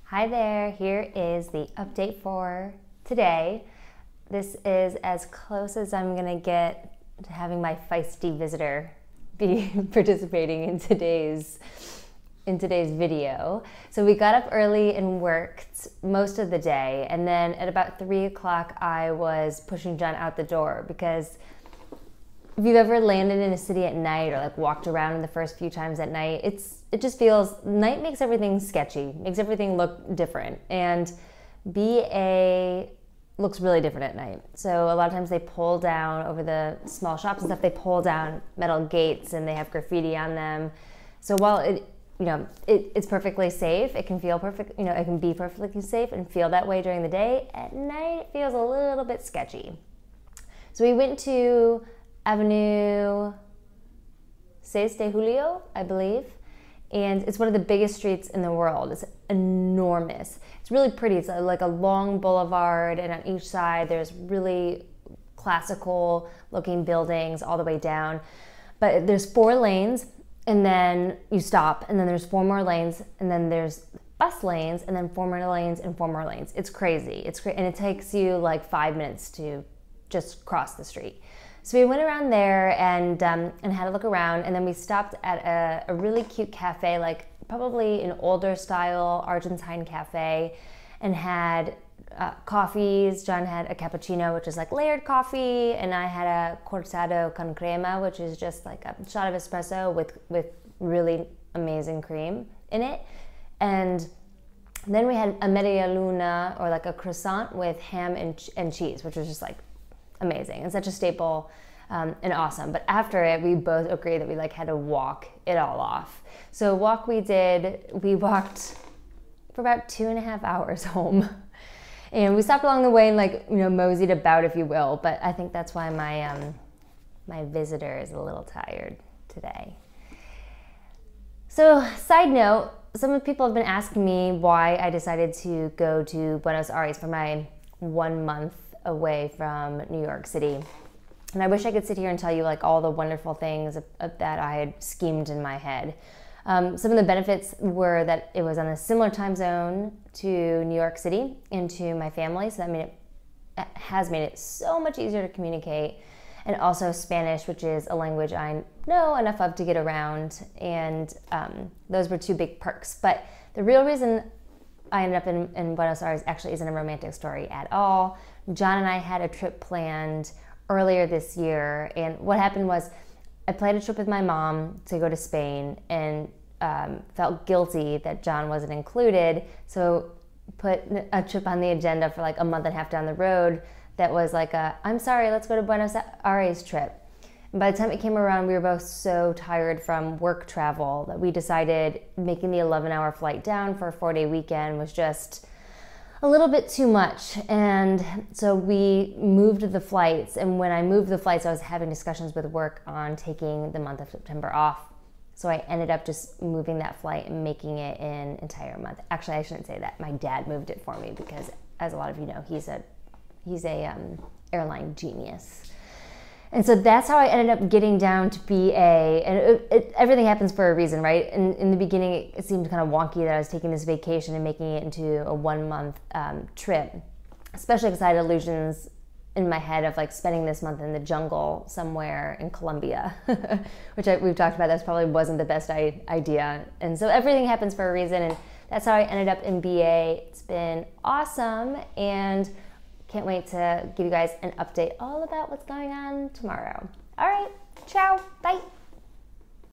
Hi there, here is the update for today. This is as close as I'm gonna get to having my feisty visitor be participating in today's video. So we got up early and worked most of the day, and then at about 3 o'clock I was pushing John out the door because if you've ever landed in a city at night or like walked around in the first few times at night, it just feels, night makes everything sketchy, makes everything look different. And BA looks really different at night. So a lot of times they pull down over the small shops and stuff, they pull down metal gates and they have graffiti on them. So while it's perfectly safe, it can feel perfect, it can be perfectly safe and feel that way during the day. At night, it feels a little bit sketchy. So we went to Avenue 6 de Julio, I believe, and it's one of the biggest streets in the world. It's enormous. It's really pretty. It's like a long boulevard, and on each side there's really classical looking buildings all the way down. But there's 4 lanes, and then you stop, and then there's 4 more lanes, and then there's bus lanes, and then 4 more lanes and 4 more lanes. It's crazy. And it takes you like 5 minutes to just cross the street. So we went around there and had a look around, and then we stopped at a really cute cafe, like probably an older style Argentine cafe, and had coffees. John had a cappuccino, which is like layered coffee, and I had a cortado con crema, which is just like a shot of espresso with really amazing cream in it. And then we had a media luna, or like a croissant with ham and cheese, which was just like amazing and such a staple and awesome. But after it, we both agreed that we like had to walk it all off. So we walked for about 2.5 hours home, and we stopped along the way and like moseyed about, if you will. But I think that's why my visitor is a little tired today. So side note, some of the people have been asking me why I decided to go to Buenos Aires for my 1 month away from New York City. And I wish I could sit here and tell you like all the wonderful things that I had schemed in my head. Some of the benefits were that it was on a similar time zone to New York City and to my family, so that has made it so much easier to communicate. And also Spanish, which is a language I know enough of to get around, and those were 2 big perks. But the real reason I ended up in Buenos Aires actually isn't a romantic story at all. John and I had a trip planned earlier this year, and what happened was I planned a trip with my mom to go to Spain and felt guilty that John wasn't included, so put a trip on the agenda for like a month and a half down the road that was like I'm sorry, let's go to Buenos Aires trip. And by the time it came around, we were both so tired from work travel that we decided making the 11-hour flight down for a 4-day weekend was just a little bit too much. And so we moved the flights, and when I moved the flights, I was having discussions with work on taking the month of September off. So I ended up just moving that flight and making it an entire month. Actually, I shouldn't say that. My dad moved it for me because, as a lot of you know, he's a airline genius. And so that's how I ended up getting down to BA. And everything happens for a reason, right? In the beginning, it seemed kind of wonky that I was taking this vacation and making it into a 1-month trip, especially because I had illusions in my head of like spending this month in the jungle somewhere in Colombia, which we've talked about. That probably wasn't the best idea. And so everything happens for a reason, and that's how I ended up in BA. It's been awesome, and can't wait to give you guys an update all about what's going on tomorrow. All right, ciao.